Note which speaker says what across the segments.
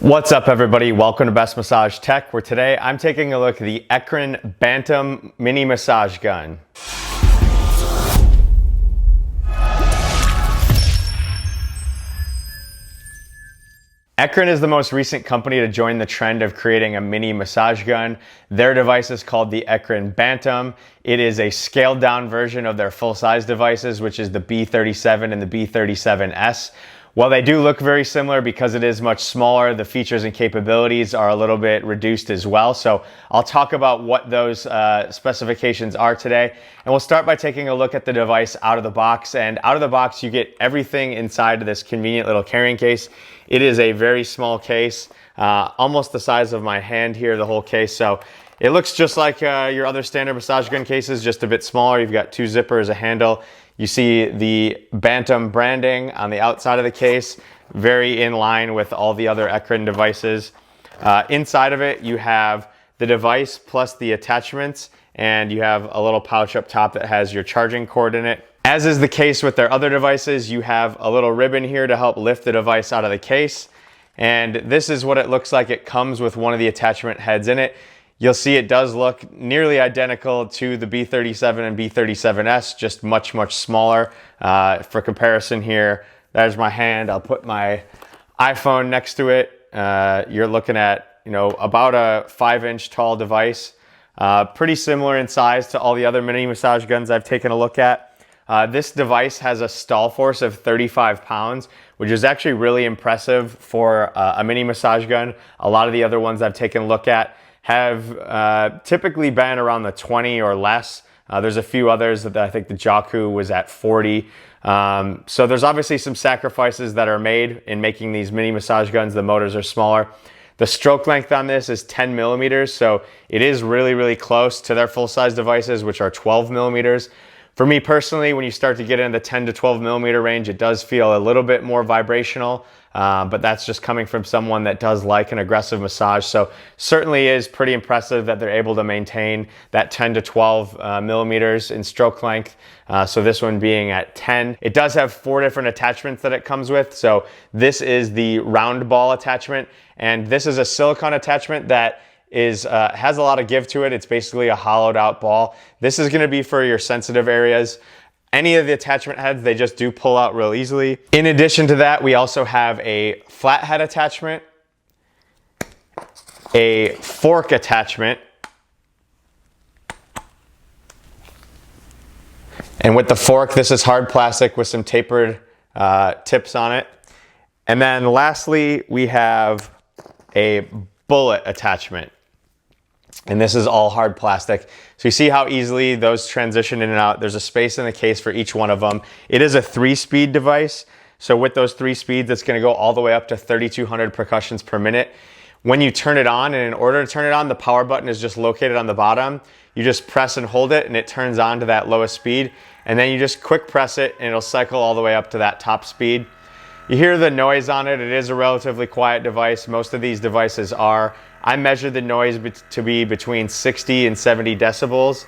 Speaker 1: What's up, everybody? Welcome to Best Massage Tech, where today I'm taking a look at the Ekrin Bantam mini massage gun. Ekrin is the most recent company to join the trend of creating a mini massage gun. Their device is called the Ekrin Bantam. It is a scaled down version of their full-size devices, which is the B37 and the B37S. While they do look very similar, because it is much smaller, the features and capabilities are a little bit reduced as well. So I'll talk about what those specifications are today. And we'll start by taking a look at the device out of the box. And out of the box, you get everything inside of this convenient little carrying case. It is a very small case, almost the size of my hand here, the whole case. So it looks just like your other standard massage gun cases, just a bit smaller. You've got two zippers, a handle. You see the Bantam branding on the outside of the case, very in line with all the other Ekrin devices. Inside of it, you have the device plus the attachments, and you have a little pouch up top that has your charging cord in it. As is the case with their other devices, you have a little ribbon here to help lift the device out of the case. And this is what it looks like. It comes with one of the attachment heads in it. You'll see it does look nearly identical to the B37 and B37S, just much, much smaller. For comparison here, there's my hand. I'll put my iPhone next to it. You're looking at, about a 5-inch tall device. Pretty similar in size to all the other mini massage guns I've taken a look at. This device has a stall force of 35 pounds, which is actually really impressive for a mini massage gun. A lot of the other ones I've taken a look at have typically been around the 20 or less. There's a few others that I think the Jaku was at 40. So there's obviously some sacrifices that are made in making these mini massage guns. The motors are smaller. The stroke length on this is 10 millimeters, so it is really, really close to their full-size devices, which are 12 millimeters. For me personally, when you start to get into the 10 to 12 millimeter range, it does feel a little bit more vibrational, but that's just coming from someone that does like an aggressive massage. So certainly is pretty impressive that they're able to maintain that 10 to 12 millimeters in stroke length. So this one being at 10. It does have 4 different attachments that it comes with. So this is the round ball attachment, and this is a silicone attachment that has a lot of give to it. It's basically a hollowed out ball. This is going to be for your sensitive areas. Any of the attachment heads, they just do pull out real easily. In addition to that, we also have a flat head attachment, a fork attachment, and with the fork, this is hard plastic with some tapered tips on it. And then lastly, we have a bullet attachment. And this is all hard plastic. So you see how easily those transition in and out. There's a space in the case for each one of them. It is a 3-speed device. So with those 3 speeds, it's gonna go all the way up to 3,200 percussions per minute. When you turn it on, and in order to turn it on, the power button is just located on the bottom. You just press and hold it, and it turns on to that lowest speed. And then you just quick press it, and it'll cycle all the way up to that top speed. You hear the noise on it. It is a relatively quiet device. Most of these devices are. I measured the noise to be between 60 and 70 decibels.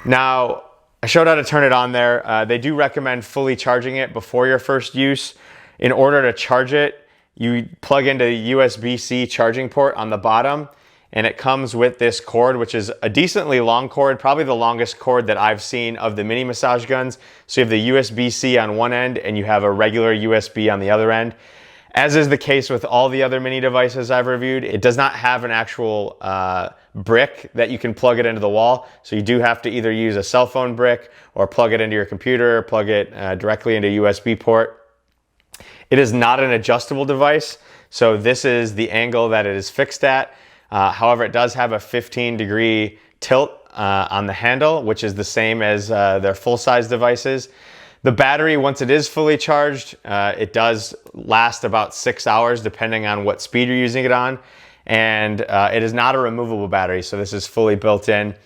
Speaker 1: Now, I showed how to turn it on there. They do recommend fully charging it before your first use. In order to charge it, you plug into the USB-C charging port on the bottom, and it comes with this cord, which is a decently long cord, probably the longest cord that I've seen of the mini massage guns. So you have the USB-C on one end, and you have a regular USB on the other end. As is the case with all the other mini devices I've reviewed, it does not have an actual brick that you can plug it into the wall. So you do have to either use a cell phone brick or plug it into your computer, or plug it directly into a USB port. It is not an adjustable device, so this is the angle that it is fixed at. However, it does have a 15-degree tilt on the handle, which is the same as their full-size devices. The battery, once it is fully charged, it does last about 6 hours depending on what speed you're using it on. And it is not a removable battery, so this is fully built in.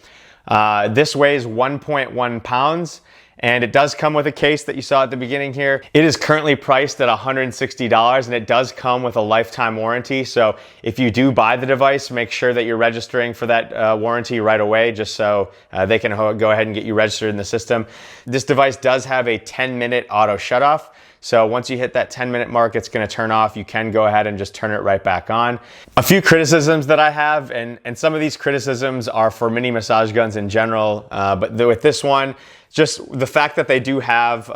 Speaker 1: This weighs 1.1 pounds, And it does come with a case that you saw at the beginning here. It is currently priced at $160, and it does come with a lifetime warranty. So if you do buy the device, make sure that you're registering for that warranty right away, just so they can go ahead and get you registered in the system. This device does have a 10-minute auto shutoff. So once you hit that 10-minute mark, it's gonna turn off. You can go ahead and just turn it right back on. A few criticisms that I have, and some of these criticisms are for mini massage guns in general, but with this one, just the fact that they do have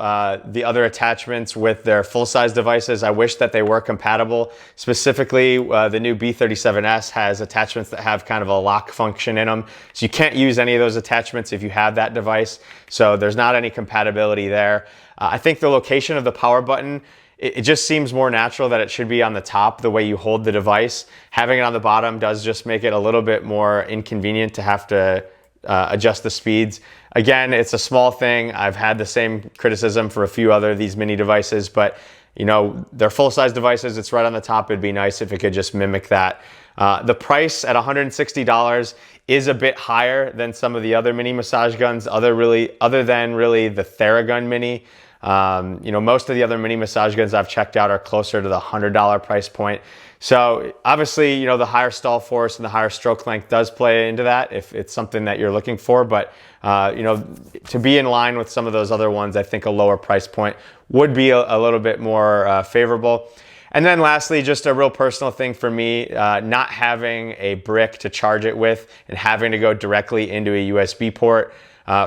Speaker 1: the other attachments with their full-size devices, I wish that they were compatible. Specifically, the new B37S has attachments that have kind of a lock function in them. So you can't use any of those attachments if you have that device. So there's not any compatibility there. I think the location of the power button, it just seems more natural that it should be on the top, the way you hold the device. Having it on the bottom does just make it a little bit more inconvenient to have to adjust the speeds. Again, it's a small thing. I've had the same criticism for a few other these mini devices, but you know, they're full-size devices. It's right on the top. It'd be nice if it could just mimic that. The price at $160 is a bit higher than some of the other mini massage guns, other than the Theragun Mini. You know, most of the other mini massage guns I've checked out are closer to the $100 price point. So obviously, you know, the higher stall force and the higher stroke length does play into that if it's something that you're looking for. But, you know, to be in line with some of those other ones, I think a lower price point would be a little bit more favorable. And then lastly, just a real personal thing for me, not having a brick to charge it with and having to go directly into a USB port.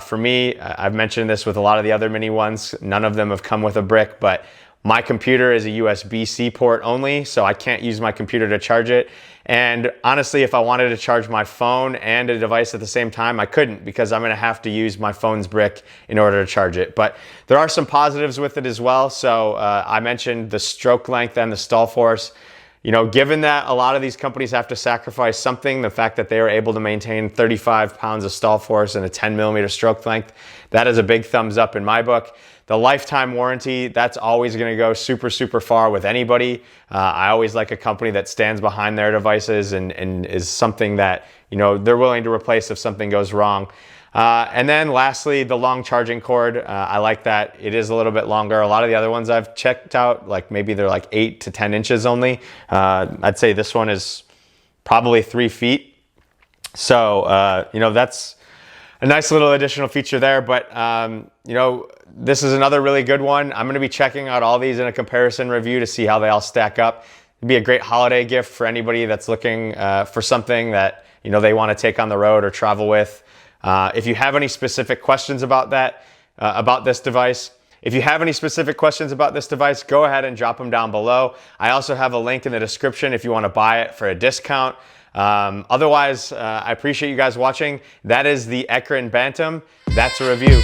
Speaker 1: For me, I've mentioned this with a lot of the other mini ones. None of them have come with a brick, but my computer is a USB-C port only, so I can't use my computer to charge it. And honestly, if I wanted to charge my phone and a device at the same time, I couldn't, because I'm gonna have to use my phone's brick in order to charge it. But there are some positives with it as well. So I mentioned the stroke length and the stall force. You know, given that a lot of these companies have to sacrifice something, the fact that they are able to maintain 35 pounds of stall force and a 10-millimeter stroke length, that is a big thumbs up in my book. The lifetime warranty, that's always gonna go super, super far with anybody. I always like a company that stands behind their devices and is something that, you know, they're willing to replace if something goes wrong. And then lastly, the long charging cord. I like that. It is a little bit longer. A lot of the other ones I've checked out, like maybe they're like 8 to 10 inches only. I'd say this one is probably 3 feet. So, you know, that's a nice little additional feature there. But, you know, this is another really good one. I'm going to be checking out all these in a comparison review to see how they all stack up. It'd be a great holiday gift for anybody that's looking for something that, you know, they want to take on the road or travel with. If you have any specific questions about that, about this device, go ahead and drop them down below. I also have a link in the description if you want to buy it for a discount. Otherwise, I appreciate you guys watching. That is the Ekrin Bantam. That's a review.